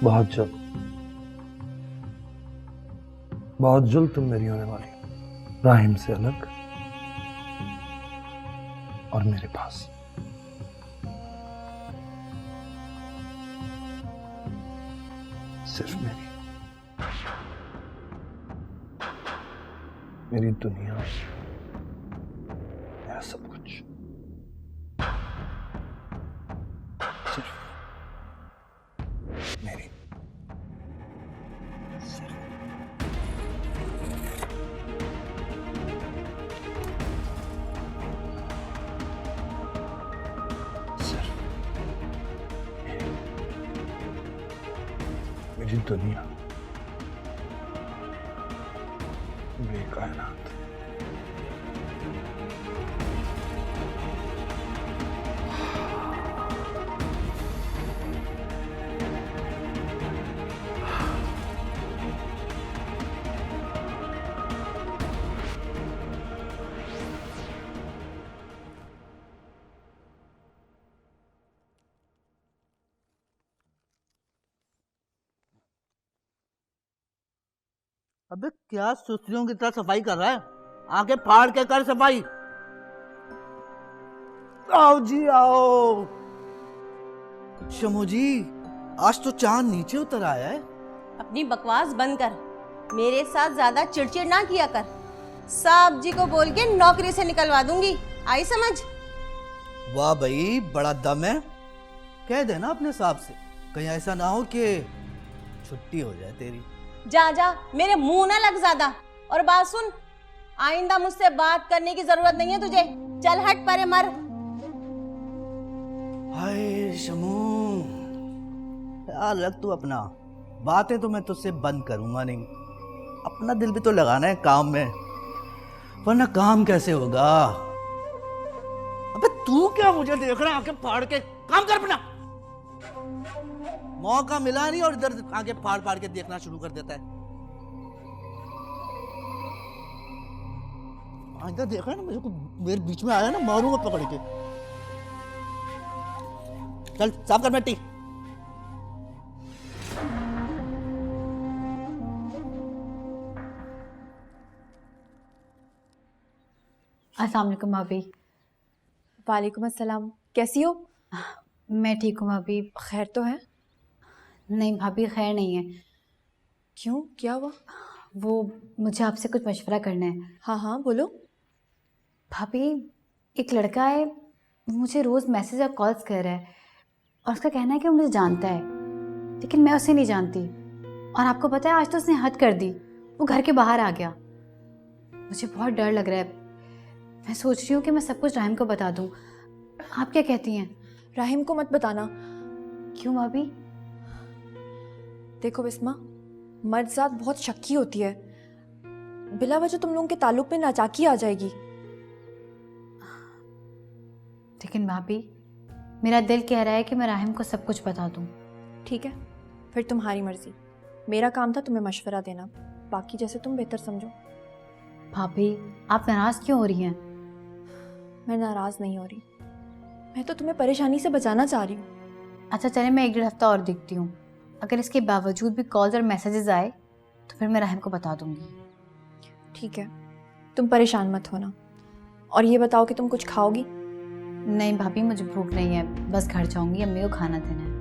बहुत जल्द तुम मेरी होने वाली हो, राहिम से अलग और मेरे पास। सिर्फ मेरी दुनिया, मेरा सब कुछ, सिर्फ मेरी। मेरी दुनिया, मेरी कायनात। अबे क्या सुस्तियों की तरह सफाई कर रहा है? आके फाड़ के कर सफाई। आओ जी आओ। शमू जी, आज तो चांद नीचे उतर आया है। अपनी बकवास बंद कर, मेरे साथ ज्यादा चिड़चिड़ ना किया कर। साहब जी को बोल के नौकरी से निकलवा दूंगी, आई समझ? वाह भाई, बड़ा दम है। कह देना अपने साहब से, कहीं ऐसा ना हो कि छुट्टी हो जाए तेरी। जा जा, मेरे मुंह ना लग ज्यादा। और बात सुन, आइंदा मुझसे बात करने की जरूरत नहीं है तुझे। चल हट परे मर। हाय शमू, यार रख तू अपना। बातें तो मैं तुझसे बंद करूंगा नहीं, अपना दिल भी तो लगाना है काम में, वरना काम कैसे होगा? अबे तू क्या मुझे देख रहा है? आके फाड़ के काम कर अपना। मौका मिला नहीं और इधर आगे फाड़ फाड़ के देखना शुरू कर देता है। इधर देखा ना, मेरे को मेरे बीच में आया ना, मारूंगा पकड़ के। चल साफ कर मिट्टी। अस्सलाम वालेकुम भाभी। वालेकुम अस्सलाम। कैसी हो? मैं ठीक हूँ भाभी। खैर तो है? नहीं भाभी, खैर नहीं है। क्यों, क्या हुआ? वो मुझे आपसे कुछ मशवरा करना है। हाँ हाँ बोलो। भाभी, एक लड़का है, वो मुझे रोज़ मैसेज और कॉल्स कर रहा है और उसका कहना है कि वो मुझे जानता है, लेकिन मैं उसे नहीं जानती। और आपको पता है, आज तो उसने हद कर दी, वो घर के बाहर आ गया। मुझे बहुत डर लग रहा है। मैं सोच रही हूँ कि मैं सब कुछ राहिम को बता दूँ। आप क्या कहती हैं? राहिम को मत बताना। क्यों भाभी? देखो बिस्मा, मर्द ज़ात बहुत शक्की होती है, बिला वजह तुम लोगों के ताल्लुक में नाचाकी आ जाएगी। लेकिन भाभी, मेरा दिल कह रहा है कि मैं राहिम को सब कुछ बता दूँ। ठीक है, फिर तुम्हारी मर्जी। मेरा काम था तुम्हें मशवरा देना, बाकी जैसे तुम बेहतर समझो। भाभी, आप नाराज़ क्यों हो रही हैं? मैं नाराज़ नहीं हो रही, मैं तो तुम्हें परेशानी से बचाना चाह रही हूँ। अच्छा चले, मैं 1-1.5 हफ्ता और देखती हूँ। अगर इसके बावजूद भी कॉल्स और मैसेजेस आए तो फिर मैं राहिम को बता दूंगी। ठीक है, तुम परेशान मत होना। और ये बताओ कि तुम कुछ खाओगी? नहीं भाभी, मुझे भूख नहीं है, बस घर जाऊंगी, अम्मी को खाना देना है।